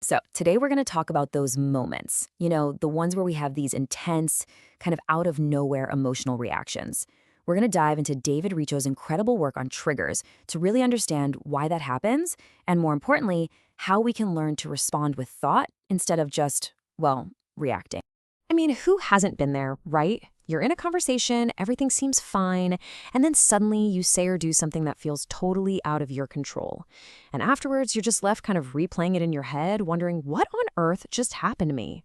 So, today we're going to talk about those moments, the ones where we have these intense, kind of out of nowhere emotional reactions. We're going to dive into David Richo's incredible work on triggers to really understand why that happens, and more importantly, how we can learn to respond with thought instead of just, well, reacting. I mean, who hasn't been there, right? You're in a conversation, everything seems fine, and then suddenly you say or do something that feels totally out of your control. And afterwards, you're just left kind of replaying it in your head, wondering what on earth just happened to me?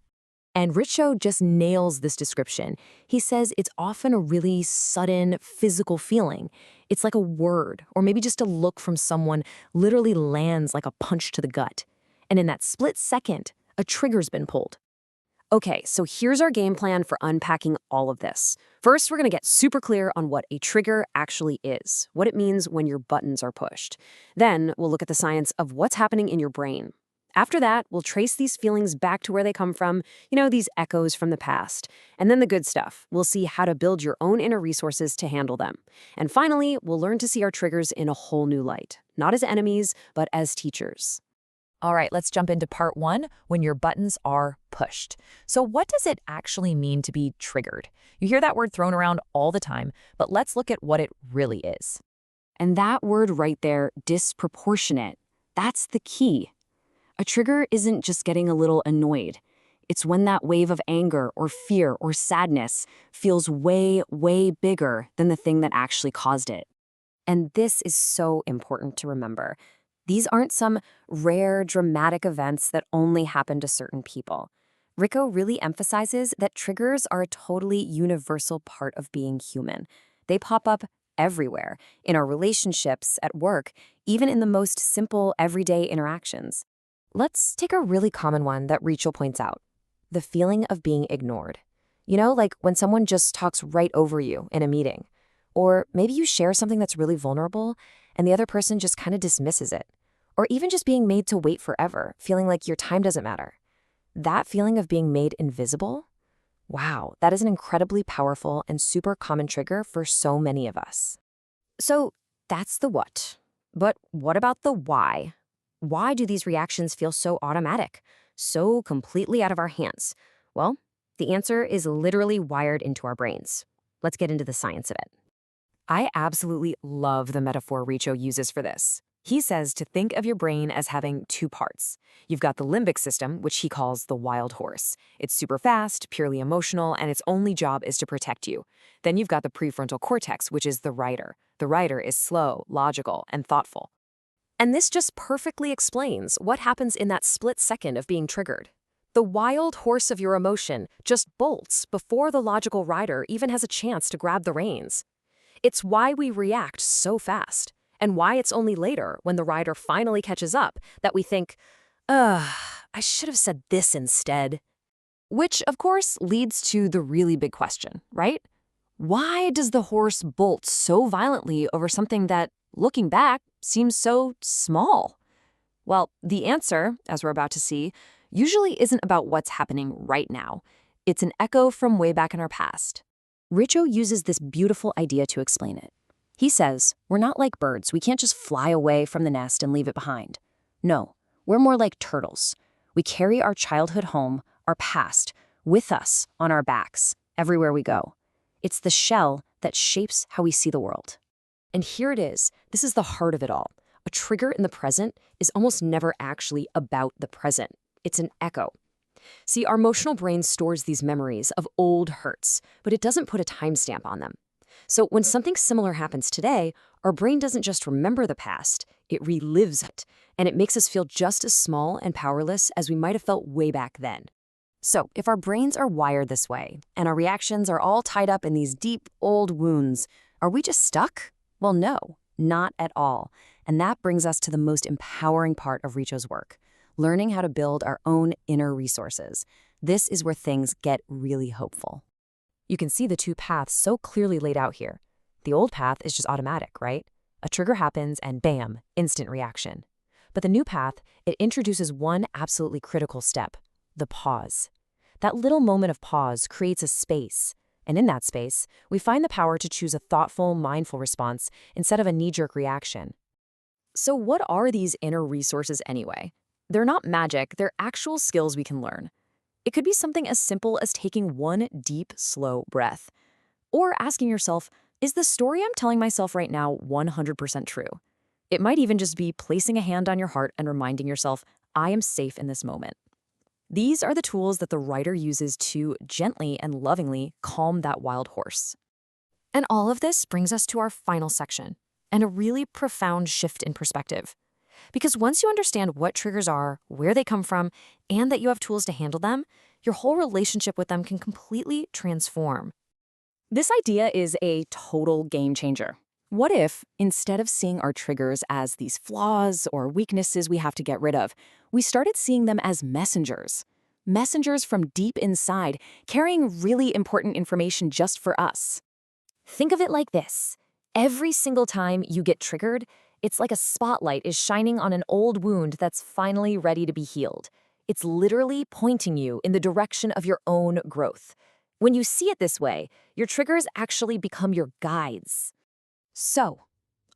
And Richo just nails this description. He says it's often a really sudden physical feeling. It's like a word, or maybe just a look from someone literally lands like a punch to the gut. And in that split second, a trigger's been pulled. Okay, so here's our game plan for unpacking all of this. First, we're going to get super clear on what a trigger actually is, what it means when your buttons are pushed. Then, we'll look at the science of what's happening in your brain. After that, we'll trace these feelings back to where they come from, these echoes from the past. And then the good stuff. We'll see how to build your own inner resources to handle them. And finally, we'll learn to see our triggers in a whole new light, not as enemies, but as teachers. All right, let's jump into part one, when your buttons are pushed. So what does it actually mean to be triggered? You hear that word thrown around all the time, but let's look at what it really is. And that word right there, disproportionate, that's the key. A trigger isn't just getting a little annoyed. It's when that wave of anger or fear or sadness feels way, way bigger than the thing that actually caused it. And this is so important to remember. These aren't some rare, dramatic events that only happen to certain people. Richo really emphasizes that triggers are a totally universal part of being human. They pop up everywhere, in our relationships, at work, even in the most simple, everyday interactions. Let's take a really common one that Richo points out, the feeling of being ignored. Like when someone just talks right over you in a meeting. Or maybe you share something that's really vulnerable and the other person just kind of dismisses it. Or even just being made to wait forever, feeling like your time doesn't matter. That feeling of being made invisible? Wow, that is an incredibly powerful and super common trigger for so many of us. So that's the what. But what about the why? Why do these reactions feel so automatic, so completely out of our hands? Well, the answer is literally wired into our brains. Let's get into the science of it. I absolutely love the metaphor Richo uses for this. He says to think of your brain as having two parts. You've got the limbic system, which he calls the wild horse. It's super fast, purely emotional, and its only job is to protect you. Then you've got the prefrontal cortex, which is the rider. The rider is slow, logical, and thoughtful. And this just perfectly explains what happens in that split second of being triggered. The wild horse of your emotion just bolts before the logical rider even has a chance to grab the reins. It's why we react so fast, and why it's only later, when the rider finally catches up, that we think, I should have said this instead. Which, of course, leads to the really big question, right? Why does the horse bolt so violently over something that, looking back, seems so small? Well, the answer, as we're about to see, usually isn't about what's happening right now. It's an echo from way back in our past. Richo uses this beautiful idea to explain it. He says, we're not like birds. We can't just fly away from the nest and leave it behind. No, we're more like turtles. We carry our childhood home, our past, with us on our backs, everywhere we go. It's the shell that shapes how we see the world. And here it is. This is the heart of it all. A trigger in the present is almost never actually about the present. It's an echo. See, our emotional brain stores these memories of old hurts, but it doesn't put a timestamp on them. So when something similar happens today, our brain doesn't just remember the past, it relives it, and it makes us feel just as small and powerless as we might have felt way back then. So if our brains are wired this way, and our reactions are all tied up in these deep, old wounds, are we just stuck? Well, no, not at all. And that brings us to the most empowering part of Richo's work, learning how to build our own inner resources. This is where things get really hopeful. You can see the two paths so clearly laid out here. The old path is just automatic, right? A trigger happens and bam, instant reaction. But the new path, it introduces one absolutely critical step, the pause. That little moment of pause creates a space. And in that space, we find the power to choose a thoughtful, mindful response instead of a knee-jerk reaction. So what are these inner resources anyway? They're not magic, they're actual skills we can learn. It could be something as simple as taking one deep, slow breath. Or asking yourself, is the story I'm telling myself right now 100% true? It might even just be placing a hand on your heart and reminding yourself, I am safe in this moment. These are the tools that the writer uses to gently and lovingly calm that wild horse. And all of this brings us to our final section, and a really profound shift in perspective. Because once you understand what triggers are, where they come from, and that you have tools to handle them, your whole relationship with them can completely transform. This idea is a total game changer. What if, instead of seeing our triggers as these flaws or weaknesses we have to get rid of, we started seeing them as messengers? Messengers from deep inside, carrying really important information just for us. Think of it like this. Every single time you get triggered, it's like a spotlight is shining on an old wound that's finally ready to be healed. It's literally pointing you in the direction of your own growth. When you see it this way, your triggers actually become your guides. So,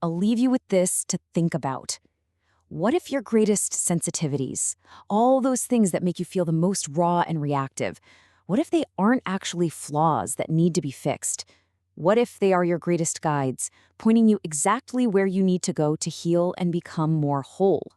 I'll leave you with this to think about. What if your greatest sensitivities, all those things that make you feel the most raw and reactive, what if they aren't actually flaws that need to be fixed? What if they are your greatest guides, pointing you exactly where you need to go to heal and become more whole?